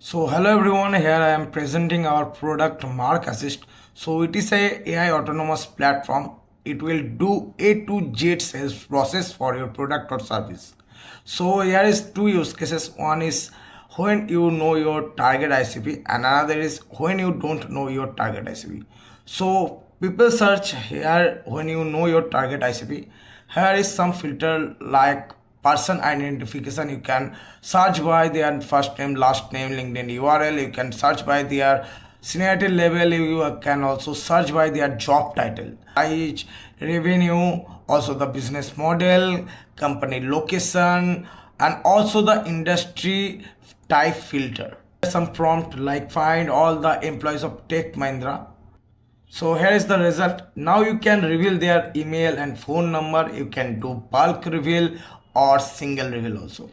So hello everyone, here I am presenting our product MarkAssist. So it is a AI autonomous platform. It will do A to Z sales process for your product or service. So here is two use cases. One is when you know your target ICP and another is when you don't know your target ICP. So people search here when you know your target ICP. Here is some filter like person identification. You can search by their first name, last name, LinkedIn URL. You can search by their seniority level. You can also search by their job title, age, revenue, also the business model, company location, and also the industry type filter. Some prompt like find all the employees of Tech Mahindra. So here is the result. Now you can reveal their email and phone number. You can do bulk reveal or single reveal also.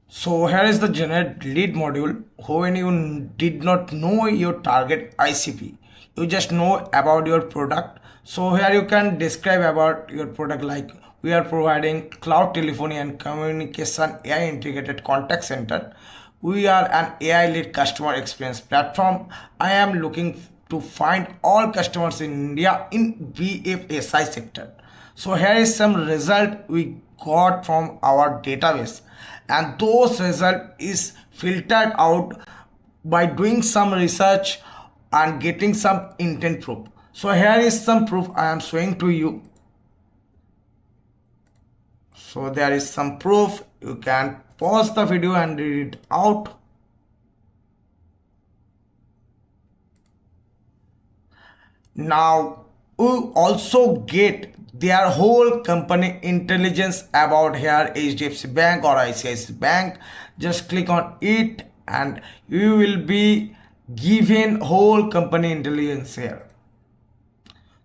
So here is the generate lead module. When you did not know your target ICP, you just know about your product. So here you can describe about your product like we are providing cloud telephony and communication AI integrated contact center. We are an AI led customer experience platform. I am looking to find all customers in India in BFSI sector. So here is some result we got from our database, and those result is filtered out by doing some research and getting some intent proof. So here is some proof I am showing to you. So there is some proof. You can pause the video and read it out. Now we also get their whole company intelligence about here HDFC Bank or ICICI Bank. Just click on it and you will be given whole company intelligence here.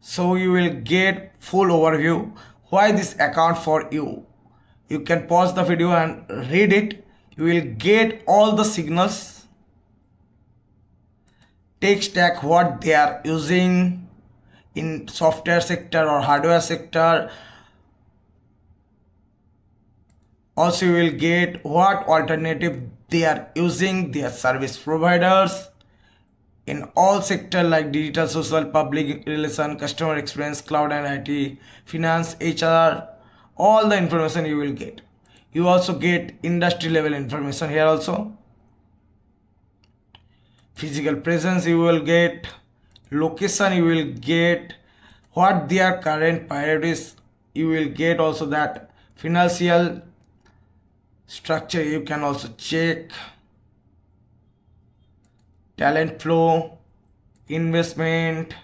So you will get full overview why this account for you. You can pause the video and read it. You will get all the signals, tech stack, what they are using in software sector or hardware sector. Also you will get what alternative they are using, their service providers in all sector like digital, social, public relation, customer experience, cloud and IT, finance, HR. All the information you will get. You also get industry level information here also. Physical presence you will get, location you will get, what their current priorities you will get, also that financial structure you can also check, talent flow, investment,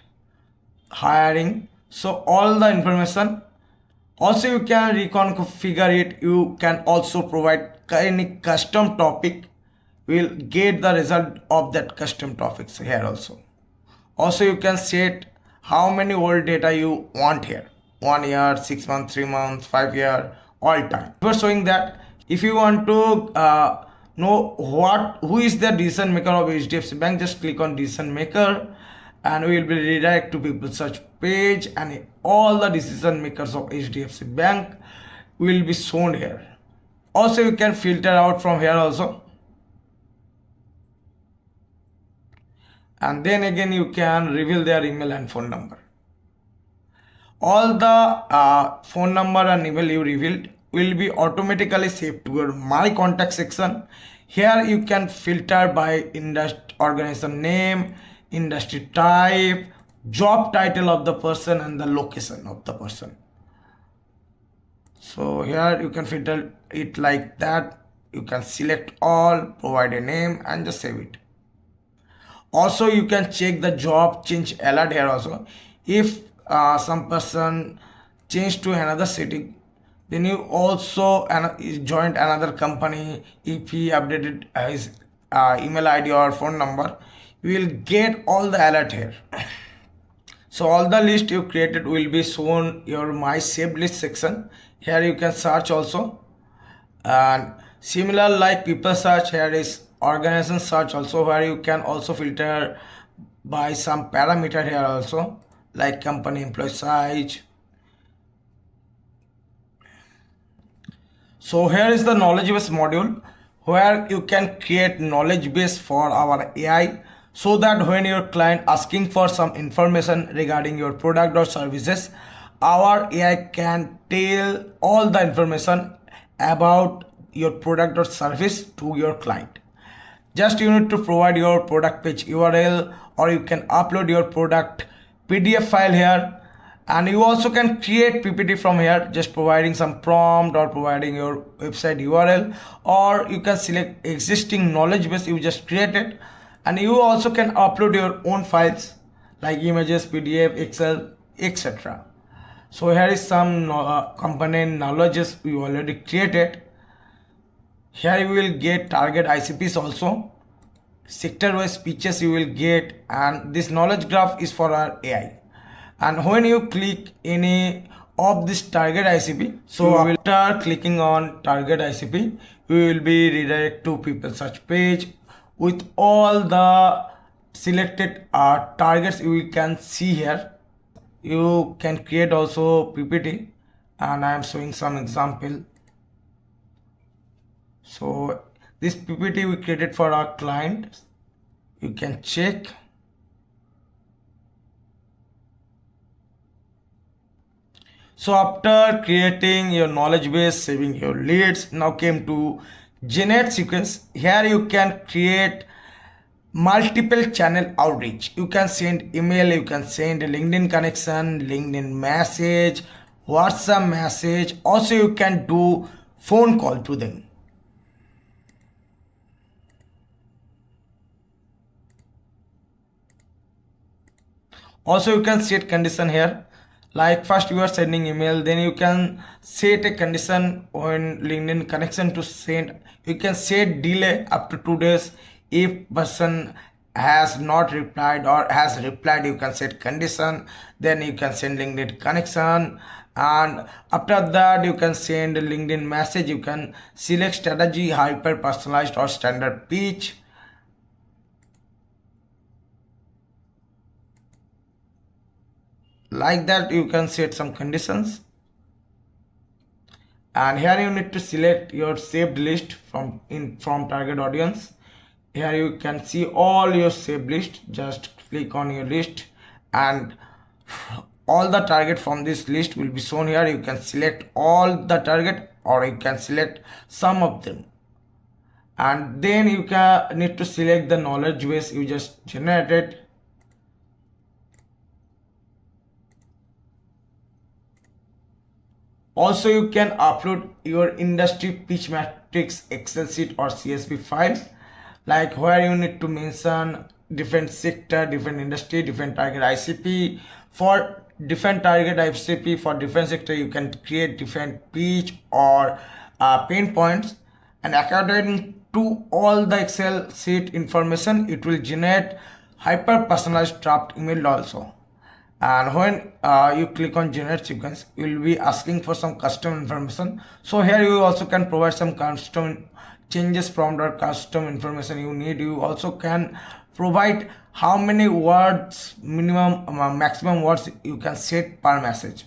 hiring. So all the information. Also you can reconfigure it. You can also provide any custom topic. You will get the result of that custom topics here also. Also you can set how many old data you want here, 1 year, 6 months, 3 months, 5 year, all time. We're showing that if you want to know who is the decision maker of HDFC Bank, just click on decision maker and we will be redirect to people search page, and all the decision makers of HDFC Bank will be shown here. Also you can filter out from here also, and then again you can reveal their email and phone number. All the phone number and email you revealed will be automatically saved to your my contact section. Here you can filter by industry, organization name, industry type, job title of the person, and the location of the person. So here you can filter it like that. You can select all, provide a name and just save it. Also you can check the job change alert here also. If some person changed to another city, then you also joined another company, if he updated his email ID or phone number, you will get all the alert here. So all the list you created will be shown your my saved list section. Here you can search also, and similar like people search, here is organization search also, where you can also filter by some parameter here also like company employee size. So here is the knowledge base module. where you can create knowledge base for our AI, so that when your client asking for some information regarding your product or services, our AI can tell all the information about your product or service to your client. Just you need to provide your product page URL, or you can upload your product PDF file here, and you also can create PPT from here, just providing some prompt or providing your website URL, or you can select existing knowledge base you just created, and you also can upload your own files like images, PDF, Excel, etc. So here is some component knowledges we already created. Here you will get target ICPs also, sector wise speeches you will get, and this knowledge graph is for our AI. And when you click any of this target ICP, so after clicking on target ICP, we will be redirected to people search page with all the selected targets you can see here. You can create also PPT, and I am showing some example. So this PPT we created for our client, you can check. So after creating your knowledge base, saving your leads, now came to generate sequence. Here you can create multiple channel outreach. You can send email, you can send a LinkedIn connection, LinkedIn message, WhatsApp message. Also you can do phone call to them. Also you can set condition here, like first you are sending email, then you can set a condition on LinkedIn connection to send. You can set delay up to 2 days. If person has not replied or has replied, you can set condition, then you can send LinkedIn connection, and after that you can send a LinkedIn message. You can select strategy, hyper personalized or standard pitch. Like that you can set some conditions, and here you need to select your saved list from target audience. Here you can see all your saved list. Just click on your list, and all the target from this list will be shown here. You can select all the target, or you can select some of them, and then you can need to select the knowledge base you just generated. Also you can upload your industry pitch matrix Excel sheet or CSV file, like where you need to mention different sector, different industry, different target ICP. For different target ICP, for different sector, you can create different pitch or pain points, and according to all the Excel sheet information, it will generate hyper personalized draft email also. And when you click on generate sequence, you will be asking for some custom information. So here you also can provide some custom changes from the custom information you need. You also can provide how many words minimum, maximum words you can set per message,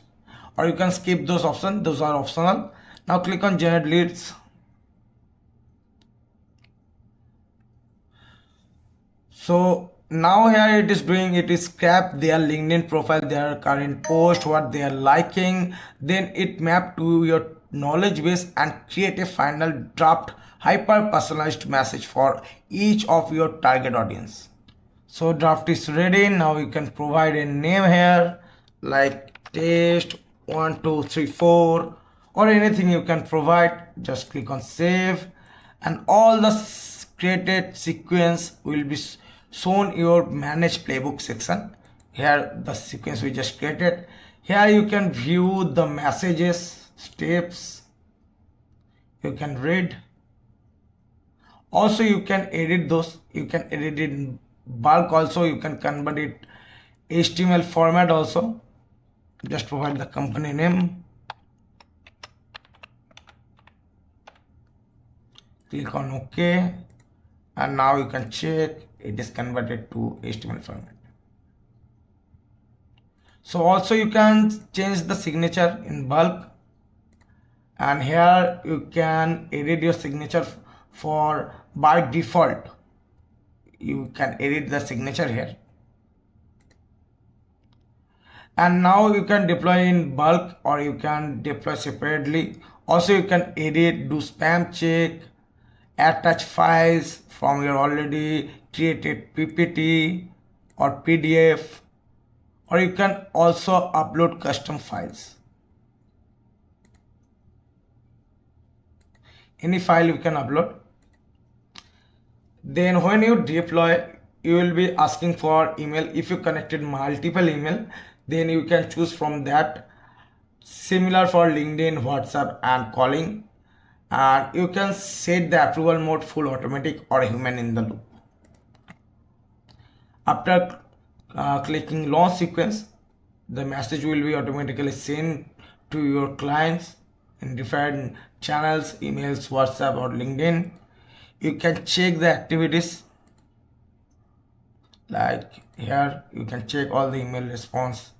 or you can skip those options. Those are optional. Now click on generate leads. So now here it is doing, it is scrap their LinkedIn profile, their current post, what they are liking, then it map to your knowledge base and create a final draft hyper personalized message for each of your target audience. So draft is ready. Now you can provide a name here like test 1234 or anything you can provide. Just click on save, and all the created sequence will be shown your manage playbook section. Here the sequence we just created. Here you can view the messages, steps, you can read. Also you can edit those. You can edit it in bulk also. You can convert it HTML format also. Just provide the company name. Click on OK, and now you can check it is converted to HTML format. So also you can change the signature in bulk, and here you can edit your signature For by default you can edit the signature here, and now you can deploy in bulk or you can deploy separately. Also you can edit, do spam check, attach files from your already created PPT or PDF, or you can also upload custom files. Any file you can upload. Then when you deploy, you will be asking for email. If you connected multiple email, then you can choose from that. Similar for LinkedIn, WhatsApp and calling. And you can set the approval mode full automatic or human in the loop. After clicking launch sequence, the message will be automatically sent to your clients in different channels, emails, WhatsApp or LinkedIn. You can check the activities, like here you can check all the email response.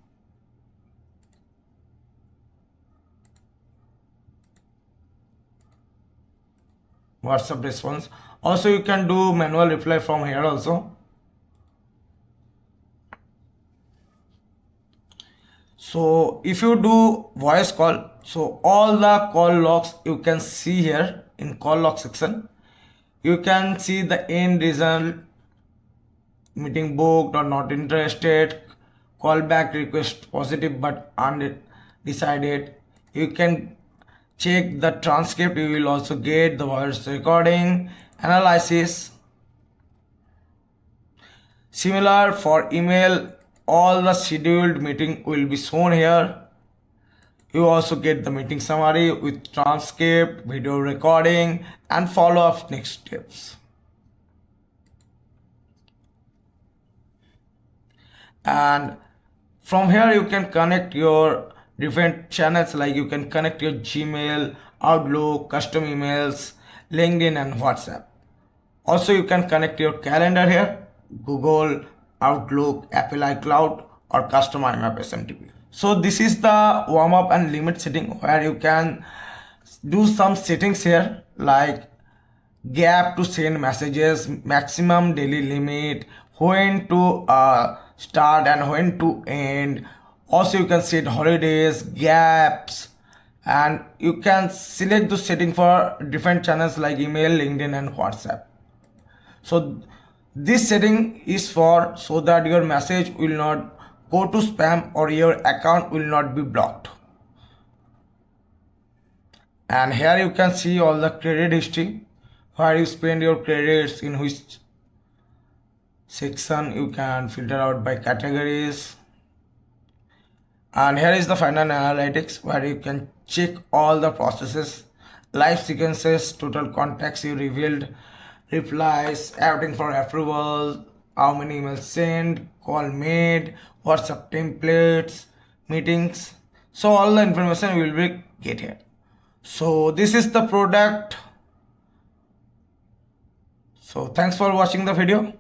WhatsApp response. Also you can do manual reply from here also. So if you do voice call, so all the call logs you can see here in call log section. You can see the end result, meeting booked or not interested, callback request positive but undecided. You can check the transcript, you will also get the voice recording, analysis. Similar for email, all the scheduled meeting will be shown here. You also get the meeting summary with transcript, video recording and follow-up next steps. And from here you can connect your different channels, like you can connect your Gmail, Outlook, custom emails, LinkedIn and WhatsApp. Also you can connect your calendar here, Google, Outlook, Apple iCloud or custom IMAP SMTP. So this is the warm up and limit setting, where you can do some settings here, like gap to send messages, maximum daily limit, when to start and when to end. Also you can set holidays, gaps, and you can select the setting for different channels like email, LinkedIn and WhatsApp. So this setting is for so that your message will not go to spam or your account will not be blocked. And here you can see all the credit history, where you spend your credits, in which section. You can filter out by categories. And here is the final analytics, where you can check all the processes, live sequences, total contacts you revealed, replies, everything for approval, how many emails sent, call made, WhatsApp templates, meetings. So all the information will be get here. So this is the product. So thanks for watching the video.